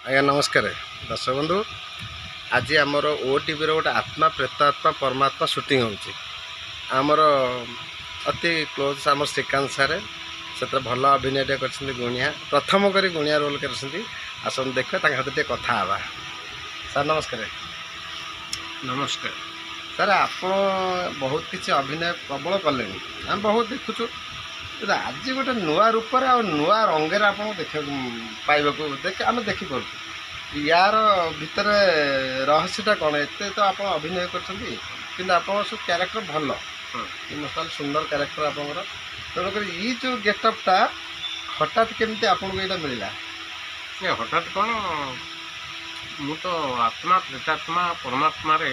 आज्ञा नमस्कार दर्शक बंधु। आज आमर ओटीवी गोटे आत्मा प्रेतात्मा परमात्मा शूटिंग होमर अति क्लोज आम श्रीकांत सारे से भल अभिनय कर गुणिया प्रथम कर गुणिया रोल कर आसन देख हाथ कथा हाँ सर नमस्कार। नमस्कार सर आप बहुत किसी अभिनय प्रबल कले आम बहुत देखुचु आज गोटे नुआ रूप आ नुआ रंगे आप देख पाइबा देख आम देखिपुर यार भितर रहस्यटा कौन एत तो आप अभिनय कर सब क्यारेक्टर भल इमोशनाल सुंदर क्यारेक्टर आप तेणुक ये जो गेटअपटा हठात केमती आपको यहाँ मिलला हठात कौन मु तो आत्मा प्रेतात्मा परमात्मा रे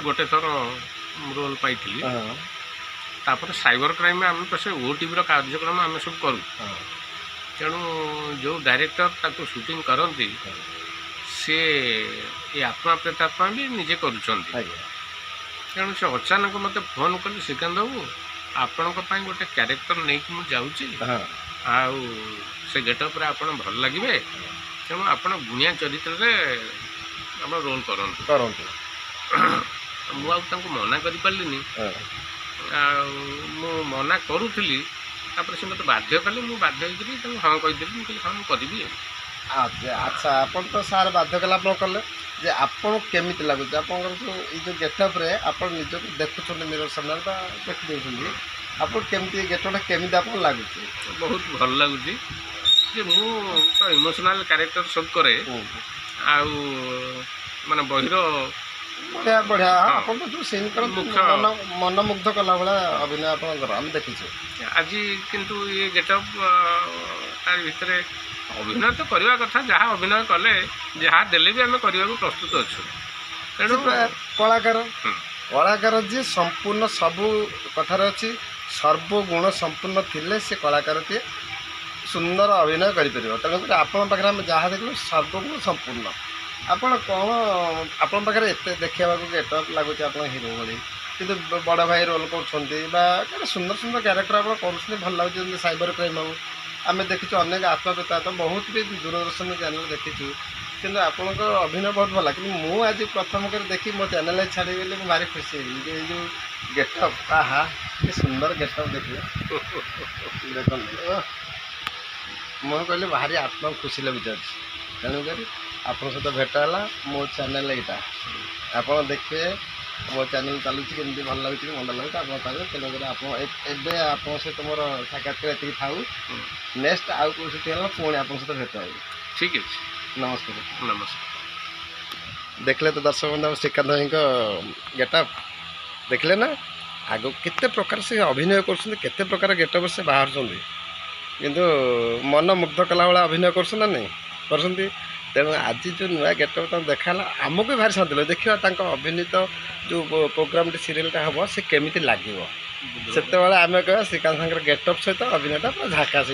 गोटे थर रोल पाई तापर साइबर क्राइम में आम तो से ओटीवी कार्यक्रम आम सब करूँ तेणु जो डायरेक्टर ताको शूटिंग करती सी ये आत्मा प्रेतात्मा भी निजे करुँच तेणु से अचानक मत फोन कले श्रीकांत बाबू आपण गोटे क्यारेक्टर नहीं कि मुझे आउ से गेटअप आप भल लगे तेणु आप गुणिया चरित्र आप रोल करूँ मुझे मना कर मना करूली से मत बाध्य कले मुझे बाध्य हाँ कहीदेली मुझे हाँ मुझे अच्छा आप तो सार बाध्य कला आप कले जे आपन केमी लगुच आप जो गेटअप रे आप निज देखुं मिरर सामने देखी आप केमती गेटअपटा केमी आप लगुच बहुत भल लगुच तो इमोशनल कैरेक्टर सब करे माने बहिर बढ़िया बढ़िया आप जो सीन कर मनमुग्ध कला भाया अभिनय आप देखीचे आज किंतु ये गेटअप तार भितर अभिनय तो करवा कथा जहाँ अभिनय कले जहाँ देले भी आम करने को प्रस्तुत अच्छु तेणु कलाकार कलाकार जी संपूर्ण सबू कथार अच्छी सर्वगुण संपूर्ण थिले से कलाकार टे सुंदर अभिनय करें तेणुक आपण पाखे आम जहाँ देखल सर्वगुण संपूर्ण आपण कौन आपण पाखे एत देखा गेटअप लगुच आप हिरो भाई कि बड़ भाई रोल कर सुंदर सुंदर क्यारेक्टर आप कर भल लगे साइबर क्राइम हो आम देखीचु अनेक आत्मकथा तो बहुत भी दूरदर्शन चैनल देखीचु कि आपण अभिनय बहुत भल कि मुझे आज प्रथम कर देखी मो चैनल छाड़ी गली मुझे भारी खुशी ये जो गेटअप आहा कि सुंदर गेटअप देखिए देख मुझे कहली भारी आत्मा खुशी लगे तेणुक आप सहित भेटला मो चैनल यहाँ आप देखिए मो चैनल चलुँ केमती भल लगे मन लगे आप पाए तेणुक आप सहित मोर साक्षात्कार ये थाऊ नेक्स्ट आउ कौन पुणी आप सहित भेट हो ठीक है नमस्कार नमस्कार। देखले तो दर्शक बंधु श्रीकांत भाई गेटअप देखले ना आग केते प्रकार से अभिनय करते प्रकार गेटअप से बाहर किंतु मन मुग्ध कला भाया अभिनय कर नहीं कर तेणु आज जो नुआ गेटअप देखा आमको भी भारी शांति लगे देखा अभिनीत जो प्रोग्राम सीरियलटा हम से केमी लगे से आम कह श्रीकांत गेटअप सहित अभिनयटा पूरा झाकास।